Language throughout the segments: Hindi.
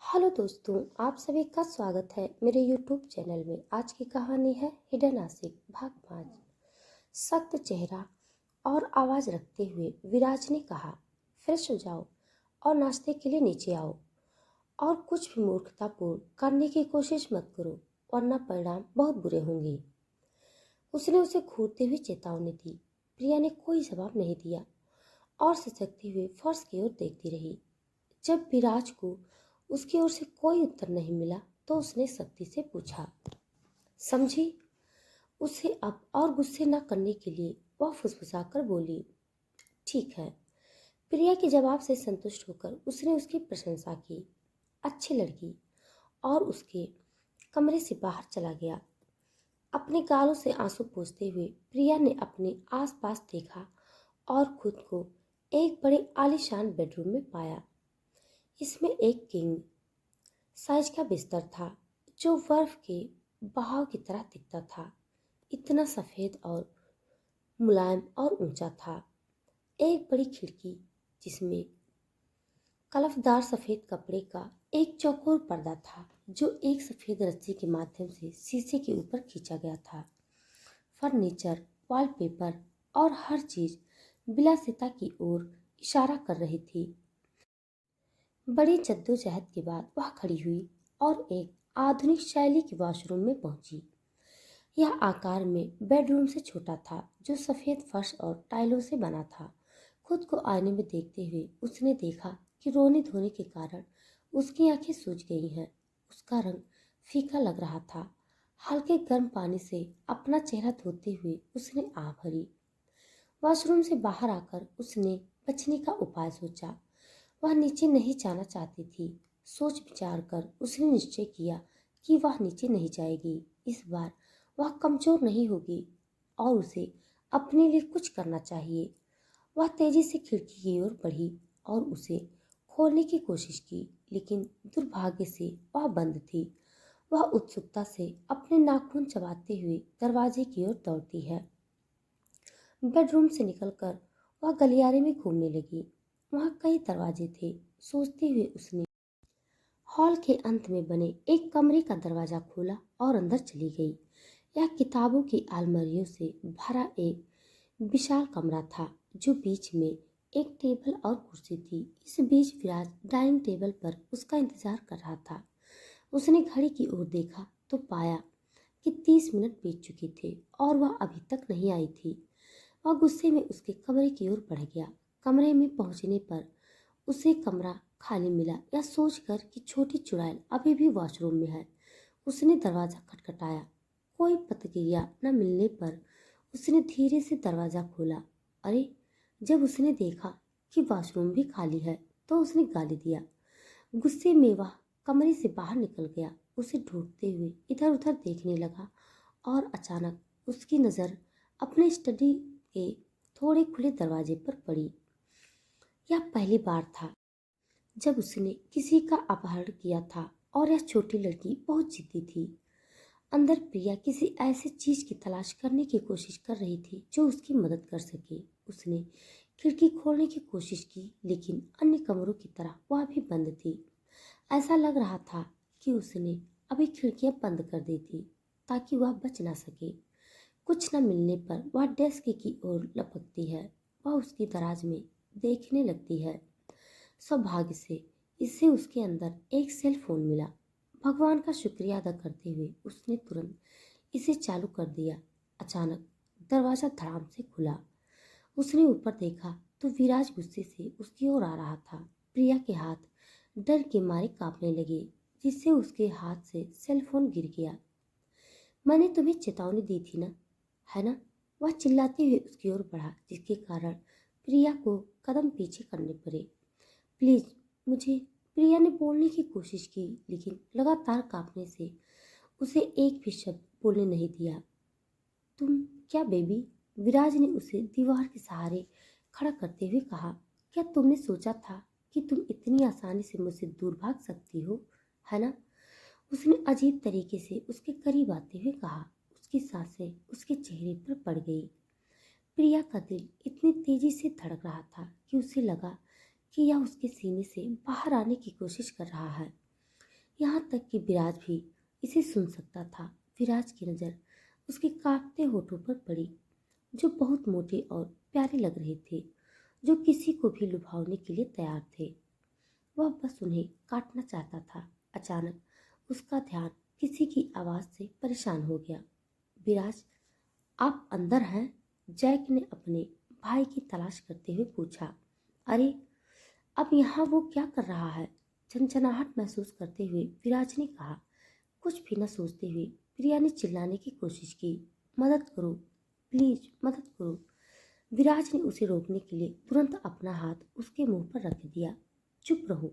हेलो दोस्तों, आप सभी का स्वागत है मेरे यूट्यूब चैनल में। आज की कहानी है हिडन आशिक भाग 5। सख्त चेहरा और आवाज रखते हुए विराज ने कहा, फ्रेश हो जाओ और नाश्ते के लिए नीचे आओ और कुछ भी मूर्खतापूर्ण करने की कोशिश मत करो, वरना परिणाम बहुत बुरे होंगे। उसने उसे घूरते हुए चेतावनी दी। प्रिया ने कोई जवाब नहीं दिया और सिसकती हुई फर्श की ओर देखती रही। जब विराज को उसकी ओर से कोई उत्तर नहीं मिला तो उसने सख्ती से पूछा, समझी? उसे अब और गुस्से न करने के लिए वह फुसफुसाकर बोली, ठीक है। प्रिया के जवाब से संतुष्ट होकर उसने उसकी प्रशंसा की। अच्छी लड़की, और उसके कमरे से बाहर चला गया। अपने गालों से आंसू पोंछते हुए प्रिया ने अपने आसपास देखा और खुद को एक बड़े आलीशान बेडरूम में पाया। इसमें एक किंग साइज का बिस्तर था जो बर्फ के बहाव की तरह दिखता था। इतना सफ़ेद और मुलायम और ऊंचा था। एक बड़ी खिड़की जिसमें कलफदार सफ़ेद कपड़े का एक चौकोर पर्दा था जो एक सफ़ेद रस्सी के माध्यम से शीशे के ऊपर खींचा गया था। फर्नीचर, वॉलपेपर और हर चीज विलासिता की ओर इशारा कर रही थी। बड़ी जद्दोजहद के बाद वह खड़ी हुई और एक आधुनिक शैली के वॉशरूम में पहुंची। यह आकार में बेडरूम से छोटा था, जो सफ़ेद फर्श और टाइलों से बना था। खुद को आईने में देखते हुए उसने देखा कि रोने धोने के कारण उसकी आंखें सूज गई हैं। उसका रंग फीका लग रहा था। हल्के गर्म पानी से अपना चेहरा धोते हुए उसने आह भरी। वॉशरूम से बाहर आकर उसने बचने का उपाय सोचा। वह नीचे नहीं जाना चाहती थी। सोच विचार कर उसने निश्चय किया कि वह नीचे नहीं जाएगी। इस बार वह कमजोर नहीं होगी और उसे अपने लिए कुछ करना चाहिए। वह तेजी से खिड़की की ओर बढ़ी और उसे खोलने की कोशिश की, लेकिन दुर्भाग्य से वह बंद थी। वह उत्सुकता से अपने नाखून चबाते हुए दरवाजे की ओर दौड़ती है। बेडरूम से निकलकर वह गलियारे में घूमने लगी। वहाँ कई दरवाजे थे। सोचते हुए उसने हॉल के अंत में बने एक कमरे का दरवाजा खोला और अंदर चली गई। यह किताबों की अलमारियों से भरा एक विशाल कमरा था, जो बीच में एक टेबल और कुर्सी थी। इस बीच विराज डाइनिंग टेबल पर उसका इंतजार कर रहा था। उसने घड़ी की ओर देखा तो पाया कि 30 मिनट बीत चुके थे और वह अभी तक नहीं आई थी। वह गुस्से में उसके कमरे की ओर बढ़ गया। कमरे में पहुंचने पर उसे कमरा खाली मिला। यह सोचकर कि छोटी चुड़ैल अभी भी वॉशरूम में है, उसने दरवाज़ा खटखटाया। कोई प्रतिक्रिया न मिलने पर उसने धीरे से दरवाज़ा खोला। अरे, जब उसने देखा कि वॉशरूम भी खाली है तो उसने गाली दिया। गुस्से में वह कमरे से बाहर निकल गया। उसे ढूंढते हुए इधर उधर देखने लगा और अचानक उसकी नज़र अपने स्टडी के थोड़े खुले दरवाजे पर पड़ी। यह पहली बार था जब उसने किसी का अपहरण किया था और यह छोटी लड़की बहुत जिद्दी थी। अंदर प्रिया किसी ऐसी चीज की तलाश करने की कोशिश कर रही थी जो उसकी मदद कर सके। उसने खिड़की खोलने की कोशिश की, लेकिन अन्य कमरों की तरह वह भी बंद थी। ऐसा लग रहा था कि उसने अभी खिड़कियां बंद कर दी थी ताकि वह बच ना सके। कुछ न मिलने पर वह डेस्क की ओर लपकती है। वह उसकी दराज में देखने लगती है। सौभाग्य से इससे उसके अंदर एक सेल फोन मिला। भगवान का शुक्रिया अदा करते हुए उसने तुरंत इसे चालू कर दिया। अचानक दरवाजा धड़ाम से खुला। उसने ऊपर देखा तो विराज गुस्से से उसकी ओर आ रहा था। प्रिया के हाथ डर के मारे कांपने लगे, जिससे उसके हाथ से सेल फोन गिर गया। मैंने तुम्हें चेतावनी दी थी ना, है ना? वह चिल्लाते हुए उसकी ओर बढ़ा, जिसके कारण प्रिया को कदम पीछे करने पड़े। प्लीज मुझे, प्रिया ने बोलने की कोशिश की, लेकिन लगातार कांपने से उसे एक भी शब्द बोलने नहीं दिया। तुम क्या बेबी? विराज ने उसे दीवार के सहारे खड़ा करते हुए कहा। क्या तुमने सोचा था कि तुम इतनी आसानी से मुझसे दूर भाग सकती हो, है ना? उसने अजीब तरीके से उसके करीब आते हुए कहा। उसकी सांसें उसके चेहरे पर पड़ गई। प्रिया का दिल इतनी तेजी से धड़क रहा था कि उसे लगा कि यह उसके सीने से बाहर आने की कोशिश कर रहा है। यहाँ तक कि विराज भी इसे सुन सकता था। विराज की नज़र उसके कांपते होठों पर पड़ी, जो बहुत मोटे और प्यारे लग रहे थे, जो किसी को भी लुभाने के लिए तैयार थे। वह बस उन्हें काटना चाहता था। अचानक उसका ध्यान किसी की आवाज़ से परेशान हो गया। विराज, आप अंदर हैं? जैक ने अपने भाई की तलाश करते हुए पूछा। अरे, अब यहाँ वो क्या कर रहा है? झंझनाहट महसूस करते हुए विराज ने कहा। कुछ भी न सोचते हुए प्रिया ने चिल्लाने की कोशिश की। मदद करो, प्लीज मदद करो। विराज ने उसे रोकने के लिए तुरंत अपना हाथ उसके मुंह पर रख दिया। चुप रहो,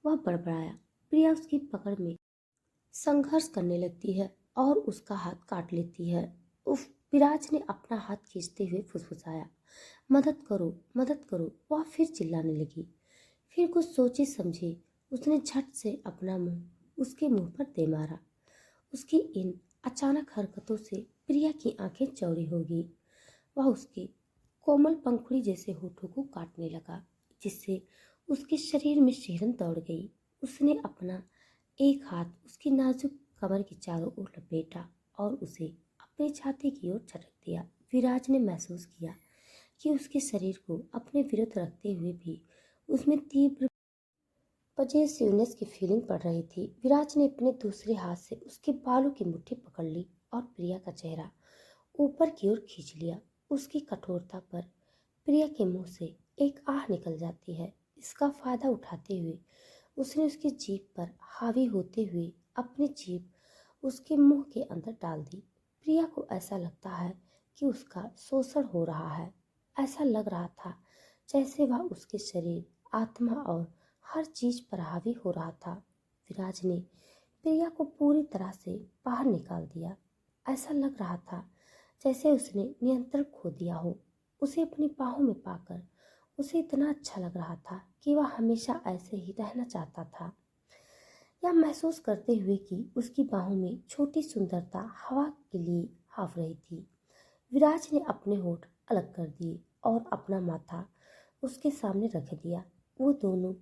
वह बड़बड़ाया। प्रिया उसकी पकड़ में संघर्ष करने लगती है और उसका हाथ काट लेती है। उफ! विराज ने अपना हाथ खींचते हुए फुसफुसाया। मदद करो, मदद करो। वह फिर चिल्लाने लगी। फिर कुछ सोचे समझे उसने झट से अपना मुंह उसके मुंह पर दे मारा। उसकी इन अचानक हरकतों से प्रिया की आंखें चौड़ी हो गई। वह उसके कोमल पंखुड़ी जैसे होठों को काटने लगा, जिससे उसके शरीर में सिहरन दौड़ गई। उसने अपना एक हाथ उसकी नाजुक कमर के चारों ओर लपेटा और उसे अपनी छाती की ओर झटक दिया। विराज ने महसूस किया कि उसके शरीर को अपने विरुद्ध रखते हुए भी उसमें तीव्र पजेसिवनेस की फीलिंग पड़ रही थी। विराज ने अपने दूसरे हाथ से उसके बालों की मुट्ठी पकड़ ली और प्रिया का चेहरा ऊपर की ओर खींच लिया। उसकी कठोरता पर प्रिया के मुंह से एक आह निकल जाती है। इसका फायदा उठाते हुए उसने उसकी जीभ पर हावी होते हुए अपनी जीभ उसके मुंह के अंदर डाल दी। प्रिया को ऐसा लगता है कि उसका शोषण हो रहा है। ऐसा लग रहा था जैसे वह उसके शरीर, आत्मा और हर चीज पर हावी हो रहा था। विराज ने प्रिया को पूरी तरह से बाहर निकाल दिया। ऐसा लग रहा था जैसे उसने नियंत्रण खो दिया हो। उसे अपनी बाहों में पाकर उसे इतना अच्छा लग रहा था कि वह हमेशा ऐसे ही रहना चाहता था। यह महसूस करते हुए कि उसकी बाहों में छोटी सुंदरता हवा के लिए हाँफ रही थी। विराज ने अपने होठ अलग कर दिए और अपना माथा उसके सामने रख दिया। वो दोनों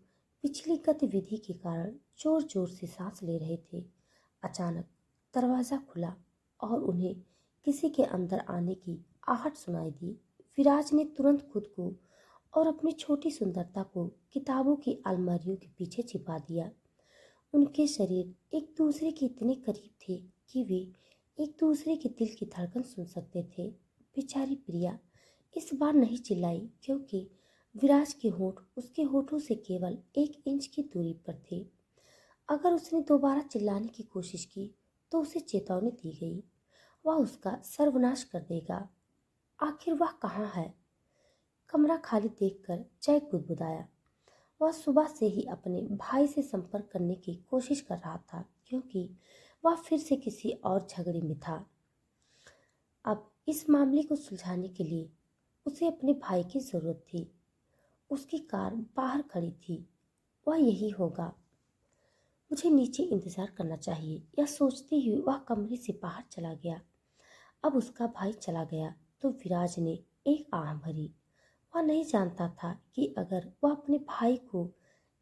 पिछली गतिविधि के कारण जोर जोर से सांस ले रहे थे। अचानक दरवाजा खुला और उन्हें किसी के अंदर आने की आहट सुनाई दी। विराज ने तुरंत खुद को और अपनी छोटी सुंदरता को किताबों की अलमारियों के पीछे छिपा दिया। उनके शरीर एक दूसरे के इतने करीब थे कि वे एक दूसरे के दिल की धड़कन सुन सकते थे। बेचारी प्रिया इस बार नहीं चिल्लाई, क्योंकि विराज के होठ उसके होठों से केवल 1 इंच की दूरी पर थे। अगर उसने दोबारा चिल्लाने की कोशिश की तो उसे चेतावनी दी गई, वह उसका सर्वनाश कर देगा। आखिर वह कहाँ है? कमरा खाली देखकर जय बुदबुदाया। वह सुबह से ही अपने भाई से संपर्क करने की कोशिश कर रहा था, क्योंकि वह फिर से किसी और झगड़े में था। अब इस मामले को सुलझाने के लिए उसे अपने भाई की जरूरत थी। उसकी कार बाहर खड़ी थी। वह यही होगा। मुझे नीचे इंतजार करना चाहिए, यह सोचते हुए वह कमरे से बाहर चला गया। अब उसका भाई चला गया तो विराज ने एक आह भरी। वह नहीं जानता था कि अगर वह अपने भाई को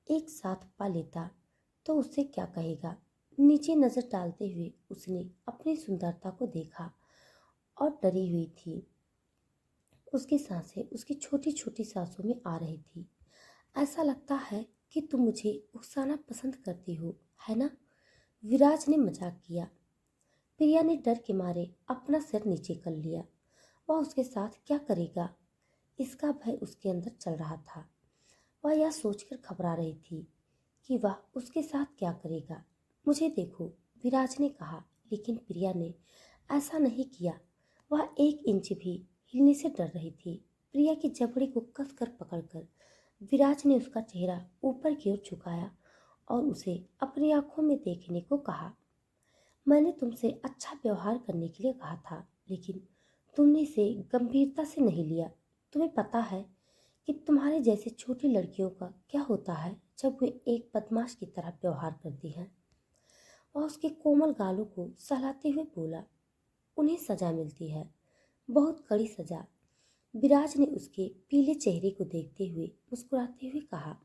एक साथ पा लेता तो उससे क्या कहेगा। नीचे नजर डालते हुए उसने अपनी सुंदरता को देखा और डरी हुई थी। उसकी सांसें उसकी छोटी छोटी सांसों में आ रही थी। ऐसा लगता है कि तुम मुझे उकसाना पसंद करती हो, है ना? विराज ने मजाक किया। प्रिया ने डर के मारे अपना सिर नीचे कर लिया। वह उसके साथ क्या करेगा, इसका भय उसके अंदर चल रहा था। वह यह सोचकर घबरा रही थी कि वह उसके साथ क्या करेगा। मुझे देखो, विराज ने कहा, लेकिन प्रिया ने ऐसा नहीं किया। वह 1 इंच भी हिलने से डर रही थी। प्रिया की जबड़े को कसकर पकड़कर विराज ने उसका चेहरा ऊपर की ओर झुकाया और उसे अपनी आंखों में देखने को कहा। मैंने तुमसे अच्छा व्यवहार करने के लिए कहा था, लेकिन तुमने इसे गंभीरता से नहीं लिया। तुम्हें पता है कि तुम्हारे जैसे छोटी लड़कियों का क्या होता है जब वे एक बदमाश की तरह व्यवहार करती हैं। वह उसके कोमल गालों को सहलाते हुए बोला। उन्हें सजा मिलती है, बहुत कड़ी सजा। विराज ने उसके पीले चेहरे को देखते हुए मुस्कुराते हुए कहा।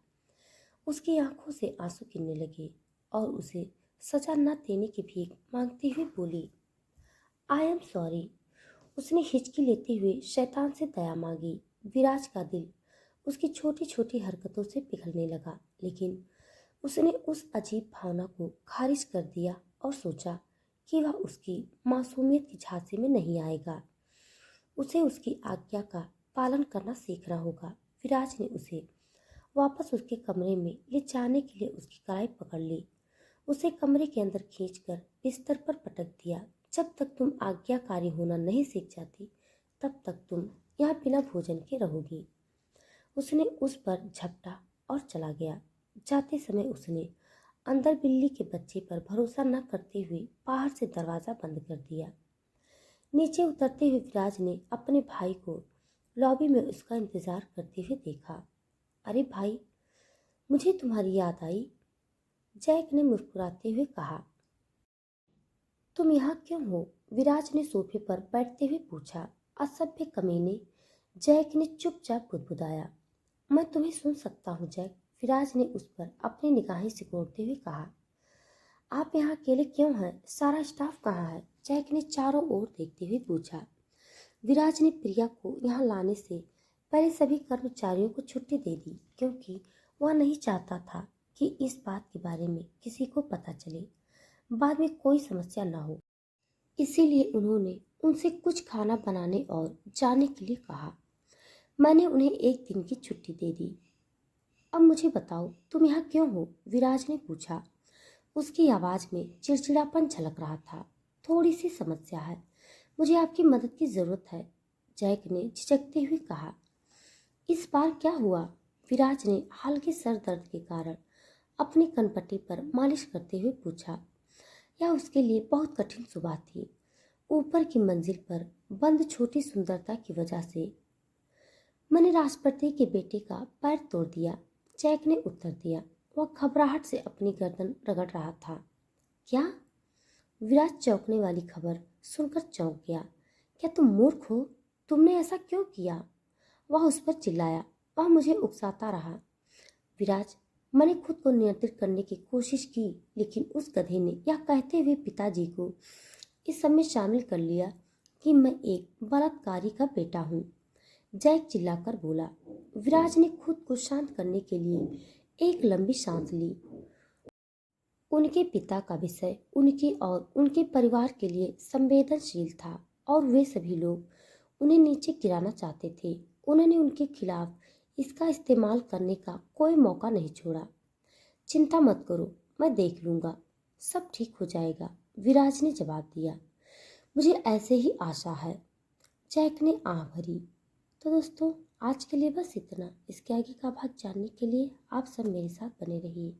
उसकी आंखों से आंसू गिरने लगे। और उसे सजा न देने की भीख मांगते हुए बोली, आई एम सॉरी। उसने हिचकी लेते हुए शैतान से दया मांगी। विराज का दिल उसकी छोटी छोटी हरकतों से पिघलने लगा, लेकिन उसने उस अजीब भावना को खारिज कर दिया और सोचा कि वह उसकी मासूमियत की झांसे में नहीं आएगा। उसे उसकी आज्ञा का पालन करना सीखना होगा। विराज ने उसे वापस उसके कमरे में ले जाने के लिए उसकी कलाई पकड़ ली। उसे कमरे के अंदर खींचकर बिस्तर पर पटक दिया। जब तक तुम आज्ञाकारी होना नहीं सीख जाती, तब तक तुम यहाँ बिना भोजन के रहोगी। उसने उस पर झपटा और चला गया। जाते समय उसने अंदर बिल्ली के बच्चे पर भरोसा न करते हुए बाहर से दरवाज़ा बंद कर दिया। नीचे उतरते हुए विराज ने अपने भाई को लॉबी में उसका इंतजार करते हुए देखा। अरे भाई, मुझे तुम्हारी याद आई, जैक ने मुस्कुराते हुए कहा। तुम यहाँ क्यों हो? विराज ने सोफे पर बैठते हुए पूछा। असभ्य कमीने, जैक ने चुपचाप बुदबुदाया। मैं तुम्हें सुन सकता हूँ जैक, विराज ने उस पर अपनी निगाहें सिकोड़ते हुए कहा। आप यहाँ अकेले क्यों हैं? सारा स्टाफ कहाँ है? जैक ने चारों ओर देखते हुए पूछा। विराज ने प्रिया को यहाँ लाने से पहले सभी कर्मचारियों को छुट्टी दे दी, क्योंकि वह नहीं चाहता था कि इस बात के बारे में किसी को पता चले, बाद में कोई समस्या न हो। इसीलिए उन्होंने उनसे कुछ खाना बनाने और जाने के लिए कहा। मैंने उन्हें एक दिन की छुट्टी दे दी। अब मुझे बताओ, तुम यहाँ क्यों हो? विराज ने पूछा। उसकी आवाज़ में चिड़चिड़ापन झलक रहा था। थोड़ी सी समस्या है, मुझे आपकी मदद की ज़रूरत है, जैक ने झिझकते हुए कहा। इस बार क्या हुआ? विराज ने हल्के सर दर्द के कारण अपनी कनपट्टी पर मालिश करते हुए पूछा। यह उसके लिए बहुत कठिन सुबह थी। ऊपर की मंजिल पर बंद छोटी सुंदरता की वजह से मैंने राष्ट्रपति के बेटे का पैर तोड़ दिया, जैक ने उत्तर दिया। वह घबराहट से अपनी गर्दन रगड़ रहा था। क्या? विराज चौंकने वाली खबर सुनकर चौंक गया। क्या तुम मूर्ख हो? तुमने ऐसा क्यों किया? वह उस पर चिल्लाया। वह मुझे उकसाता रहा। विराज, मैंने खुद को नियंत्रित करने की कोशिश की, लेकिन उस गधे ने यह कहते हुए पिताजी को इस सब में शामिल कर लिया कि मैं एक बलात्कारी का बेटा हूँ, जैक चिल्लाकर बोला। विराज ने खुद को शांत करने के लिए एक लंबी सांस ली। उनके पिता का विषय उनके और उनके परिवार के लिए संवेदनशील था और वे सभी लोग उन्हें नीचे गिराना चाहते थे। उन्होंने उनके खिलाफ इसका इस्तेमाल करने का कोई मौका नहीं छोड़ा। चिंता मत करो, मैं देख लूँगा, सब ठीक हो जाएगा, विराज ने जवाब दिया। मुझे ऐसे ही आशा है, जैक ने आह भरी। तो दोस्तों, आज के लिए बस इतना। इसके आगे का भाग जानने के लिए आप सब मेरे साथ बने रहिए।